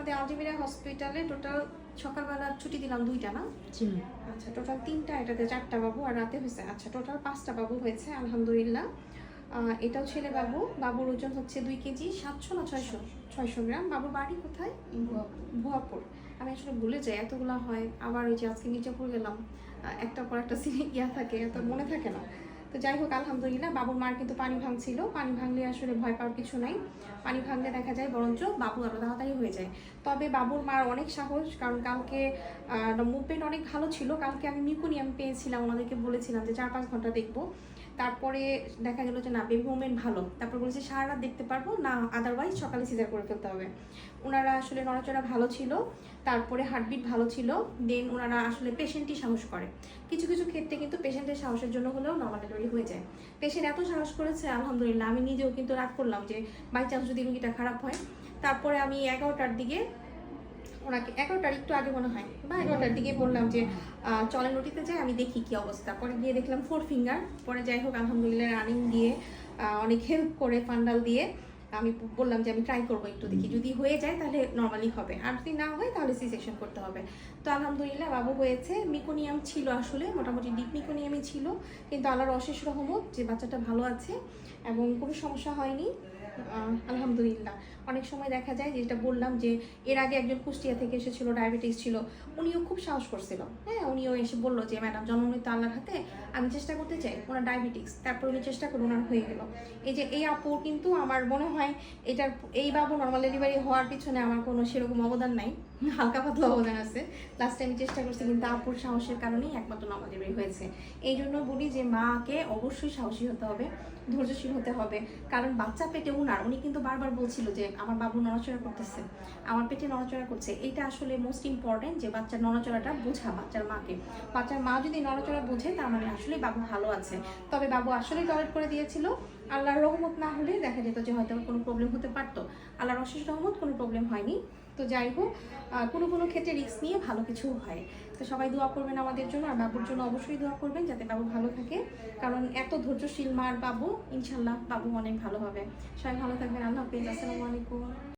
আমাদের আলজিমিরা হসপিটালে টোটাল সকালবেলা ছুটি দিলাম 2টা না? আচ্ছা, টোটাল 3টা, এটাতে 4টা বাবু, আর রাতে হয়েছে আচ্ছা টোটাল 5টা বাবু হয়েছে আলহামদুলিল্লাহ। এটাও ছেলে বাবু। বাবুর ওজন হচ্ছে 2 কেজি 700 না 600 গ্রাম। বাবুর বাড়ি কোথায়? ভুয়াপুর। আমি আসলে ভুলে যাই, এতগুলা হয়। আবার ওই যে আজকে মির্জাপুর গেলাম, একটার পর একটা সিনে থাকে, এত মনে থাকে না। তো যাই হোক আলহামদুলিল্লাহ, বাবুর মার কিন্তু পানি ভাঙছিল। পানি ভাঙলে আসলে ভয় পাওয়ার কিছু নাই। পানি ভাঙলে দেখা যায় বরঞ্চ বাবু আরও তাড়াতাড়ি হয়ে যায়। তবে বাবুর মার অনেক সাহস, কারণ কালকে মুভমেন্ট অনেক ভালো ছিল। কালকে আমি মিউকোনিয়াম পেয়েছিলাম, ওনাদেরকে বলেছিলাম যে 4-5 ঘন্টা দেখবো। তারপরে দেখা গেল যে না, বেবি মুভমেন্ট ভালো। তারপর বলেছে সারা রাত দেখতে পারবো না, আদারওয়াইজ সকালে সিজার করে ফেলতে হবে। ওনারা আসলে নড়াচড়া ভালো ছিল, তারপরে হার্টবিট ভালো ছিল। দেন ওনারা আসলে পেশেন্টই সাহস করে। কিছু কিছু ক্ষেত্রে কিন্তু পেশেন্টের সাহসের জন্য হলেও নর্মাল ডেলিভারি হয়ে যায়। পেশেন্ট এত সাহস করেছে আলহামদুলিল্লাহ, আমি নিজেও কিন্তু রাগ করলাম যে বাই চান্স যদি রুগীটা খারাপ হয়। তারপরে আমি 11টার দিকে ওনাকে, 11টার একটু আগে মনে হয় বা 11টার দিকে বললাম যে চলেন ওটিতে যাই, আমি দেখি কি অবস্থা। পরে গিয়ে দেখলাম 4 ফিঙ্গার। পরে যাই হোক আলহামদুলিল্লাহ রানিং দিয়ে অনেক হেল্প করে ফান্ডাল দিয়ে আমি বললাম যে আমি ট্রাই করবো, একটু দেখি, যদি হয়ে যায় তাহলে নর্মালি হবে, আর যদি না হয় তাহলে সি সেকশন করতে হবে। তো আলহামদুলিল্লাহ বাবু হয়েছে। মিকোনিয়াম ছিল, আসলে মোটামুটি ডিপ মিকোনিয়ামই ছিল, কিন্তু আল্লাহর অশেষ রহমত যে বাচ্চাটা ভালো আছে এবং কোনো সমস্যা হয়নি আলহামদুলিল্লাহ। অনেক সময় দেখা যায়, যেটা বললাম যে এর আগে একজন কুষ্টিয়া থেকে এসেছিল, ডায়াবেটিস ছিল, উনিও খুব সাহস করছিল। হ্যাঁ, উনিও এসে বললো যে ম্যাডাম জন্মমৃত আল্লাহর হাতে, আমি চেষ্টা করতে চাই। ওনার ডায়াবেটিস, তারপর উনি চেষ্টা করে, ওনার হয়ে গেল। এই যে এই আপু কিন্তু আমার মনে হয় এটার, এই বাবু নর্মাল ডেলিভারি হওয়ার পিছনে আমার কোনো সেরকম অবদান নাই, হালকা পাতলা অবদান আছে। লাস্টে আমি চেষ্টা করছি, কিন্তু আপুর সাহসের কারণেই একমাত্র নর্মাল ডেলিভারি হয়েছে। এই জন্য বলি যে মাকে অবশ্যই সাহসী হতে হবে, ধৈর্যশীল হতে হবে। কারণ বাচ্চা পেটে উনার, উনি কিন্তু বারবার বলছিল যে আমার বাবু নড়াচড়া করতেছে, আমার পেটে নড়াচড়া করছে। এইটা আসলে মোস্ট ইম্পর্টেন্ট, যে বাচ্চার নড়াচড়াটা বোঝা বাচ্চার মাকে। বাচ্চার মা যদি নড়াচড়া বোঝে, তার মানে আসলেই বাবু ভালো আছে। তবে বাবু আসলেই টয়লেট করে দিয়েছিল। আল্লাহর রহমত না হলে দেখা যেত যে হয়তো কোনো প্রবলেম হতে পারতো। আল্লাহর অশেষ রহমত, কোনো প্রবলেম হয়নি। তো যাই হোক, কোনো কোনো ক্ষেত্রে রিস্ক নিয়ে ভালো কিছু হয়। তো সবাই দোয়া করবেন আমাদের জন্য, আর বাবুর জন্য অবশ্যই দোয়া করবেন যাতে বাবু ভালো থাকে। কারণ এত ধৈর্যশীল মার বাবু, ইনশাল্লাহ বাবু অনেক ভালো হবে। সবাই ভালো থাকবেন। আল্লাহ হাফেজ। আসসালামু আলাইকুম।